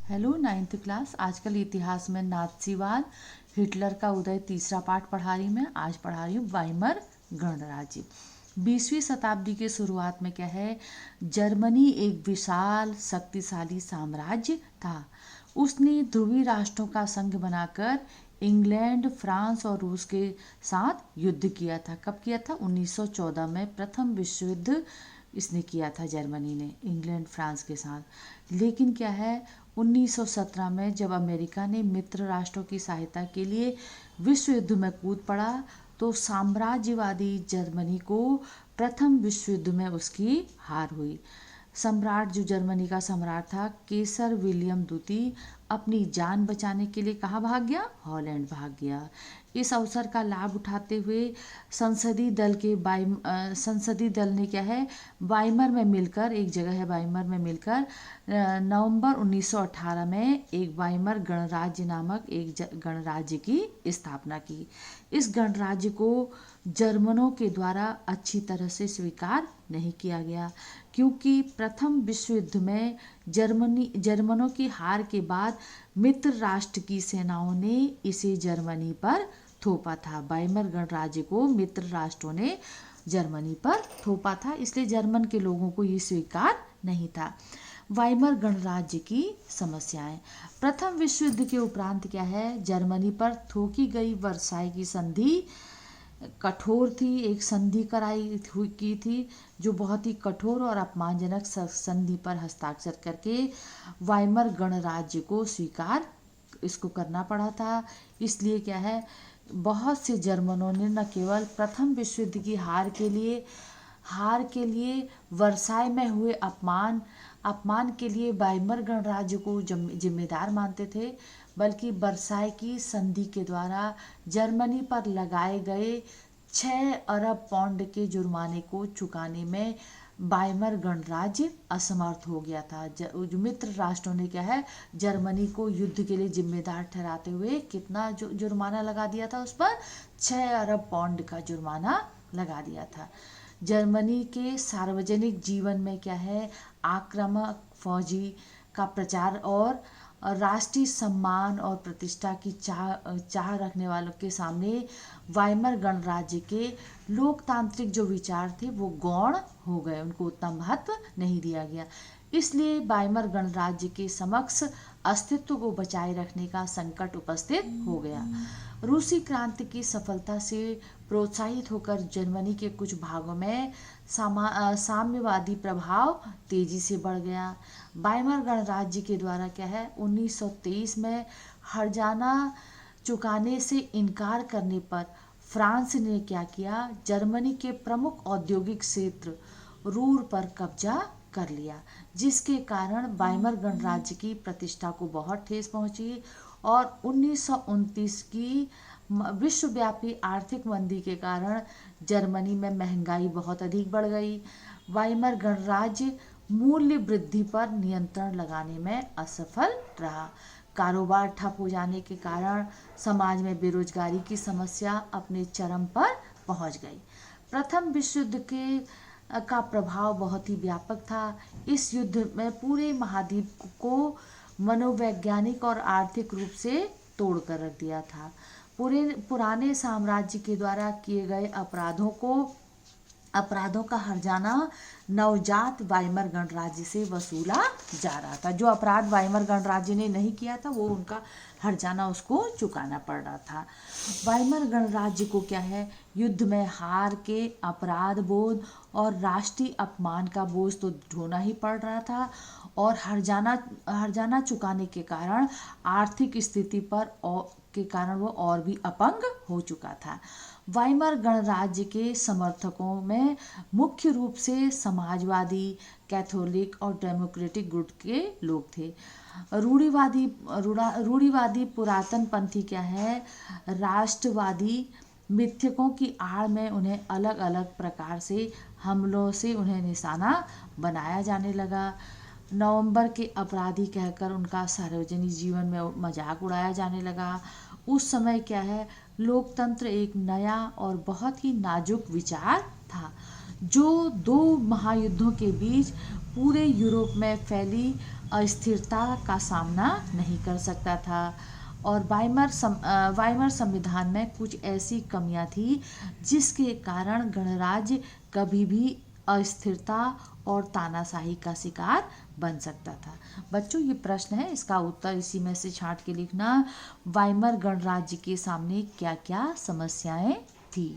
Hello ninth class. आजकल इतिहास में नाथसीवाद, हिटलर का उदय तीसरा पाठ पढ़ा रही मैं। आज पढ़ा रही हूँ वाइमर गणराज्य। 20वीं शताब्दी के शुरुआत में क्या है, जर्मनी एक विशाल शक्तिशाली साम्राज्य था। उसने ध्रुवीय राष्ट्रों का संघ बनाकर इंग्लैंड, फ्रांस और रूस के साथ युद्ध किया था। कब किया था? 1914 में प्रथम विश्व युद्ध इसने किया था, जर्मनी ने इंग्लैंड फ्रांस के साथ। लेकिन क्या है, 1917 में जब अमेरिका ने मित्र राष्ट्रों की सहायता के लिए विश्व युद्ध में कूद पड़ा तो साम्राज्यवादी जर्मनी को प्रथम विश्व युद्ध में उसकी हार हुई। सम्राट, जो जर्मनी का सम्राट था, केसर विलियम द्वितीय, अपनी जान बचाने के लिए कहाँ भाग गया? हॉलैंड भाग गया। इस अवसर का लाभ उठाते हुए संसदीय दल ने क्या है, वाइमर में मिलकर, एक जगह है वाइमर में मिलकर, नवंबर 1918 में एक वाइमर गणराज्य नामक एक गणराज्य की स्थापना की। इस गणराज्य को जर्मनों के द्वारा अच्छी तरह से स्वीकार नहीं किया गया, क्योंकि प्रथम विश्व युद्ध में जर्मनों की हार के बाद मित्र राष्ट्र की सेनाओं ने इसे जर्मनी पर थोपा था। वाइमर गणराज्य को मित्र राष्ट्रों ने जर्मनी पर थोपा था, इसलिए जर्मन के लोगों को ये स्वीकार नहीं था। वाइमर गणराज्य की समस्याएं। प्रथम विश्व युद्ध के उपरांत क्या है, जर्मनी पर थोकी गई वर्साई की संधि कठोर थी। एक संधि की थी जो बहुत ही कठोर और अपमानजनक संधि पर हस्ताक्षर करके वाइमर गणराज्य को स्वीकार इसको करना पड़ा था। इसलिए क्या है, बहुत से जर्मनों ने न केवल प्रथम विश्व युद्ध की हार के लिए वर्साई में हुए अपमान के लिए वाइमर गणराज्य को जिम्मेदार मानते थे, बल्कि वर्साई की संधि के द्वारा जर्मनी पर लगाए गए 6 अरब पाउंड के जुर्माने को चुकाने में वाइमर गणराज्य असमर्थ हो गया था। जो मित्र राष्ट्रों ने क्या है, जर्मनी को युद्ध के लिए जिम्मेदार ठहराते हुए कितना जुर्माना लगा दिया था, उस पर 6 अरब पाउंड का जुर्माना लगा दिया था। जर्मनी के सार्वजनिक जीवन में क्या है, आक्रामक फौजी का प्रचार और राष्ट्रीय सम्मान और प्रतिष्ठा की चाह रखने वालों के सामने वाइमर गणराज्य के लोकतांत्रिक जो विचार थे वो गौण हो गए, उनको उतना महत्व नहीं दिया गया। इसलिए वाइमर गणराज्य के समक्ष अस्तित्व को बचाए रखने का संकट उपस्थित हो गया। रूसी क्रांति की सफलता से प्रोत्साहित होकर जर्मनी के कुछ भागों में साम्यवादी प्रभाव तेजी से बढ़ गया। वाइमर गणराज्य के द्वारा क्या है, 1923 में हर्जाना चुकाने से इनकार करने पर फ्रांस ने क्या किया, जर्मनी के प्रमुख औद्योगिक क्षेत्र रूर पर कब्जा कर लिया, जिसके कारण वाइमर गणराज्य की प्रतिष्ठा को बहुत ठेस पहुंची और 1929 की विश्वव्यापी आर्थिक मंदी के कारण जर्मनी में महंगाई बहुत अधिक बढ़ गई। वाइमर गणराज्य मूल्य वृद्धि पर नियंत्रण लगाने में असफल रहा। कारोबार ठप हो जाने के कारण समाज में बेरोजगारी की समस्या अपने चरम पर पहुंच गई। प्रथम विश्व युद्ध का प्रभाव बहुत ही व्यापक था। इस युद्ध में पूरे महाद्वीप को मनोवैज्ञानिक और आर्थिक रूप से तोड़ कर रख दिया था। पुराने साम्राज्य के द्वारा किए गए अपराधों का हर्जाना नवजात वाइमर गणराज्य से वसूला जा रहा था। जो अपराध वाइमर गणराज्य ने नहीं किया था वो उनका हर्जाना उसको चुकाना पड़ रहा था। वाइमर गणराज्य को क्या है, युद्ध में हार के अपराध बोध और राष्ट्रीय अपमान का बोझ तो ढोना ही पड़ रहा था, और हर्जाना चुकाने के कारण आर्थिक स्थिति के कारण वो और भी अपंग हो चुका था। वाइमर गणराज्य के समर्थकों में मुख्य रूप से समाजवादी, कैथोलिक और डेमोक्रेटिक गुट के लोग थे। रूढ़िवादी पुरातन पंथी क्या है, राष्ट्रवादी मिथकों की आड़ में उन्हें अलग अलग प्रकार से हमलों से उन्हें निशाना बनाया जाने लगा। नवंबर के अपराधी कहकर उनका सार्वजनिक जीवन में मजाक उड़ाया जाने लगा। उस समय क्या है, लोकतंत्र एक नया और बहुत ही नाजुक विचार था, जो 2 महायुद्धों के बीच पूरे यूरोप में फैली अस्थिरता का सामना नहीं कर सकता था। और वाइमर संविधान में कुछ ऐसी कमियां थी जिसके कारण गणराज्य कभी भी अस्थिरता और तानाशाही का शिकार बन सकता था। बच्चों, ये प्रश्न है, इसका उत्तर इसी में से छांट के लिखना। वाइमर गणराज्य के सामने क्या क्या समस्याएं थी।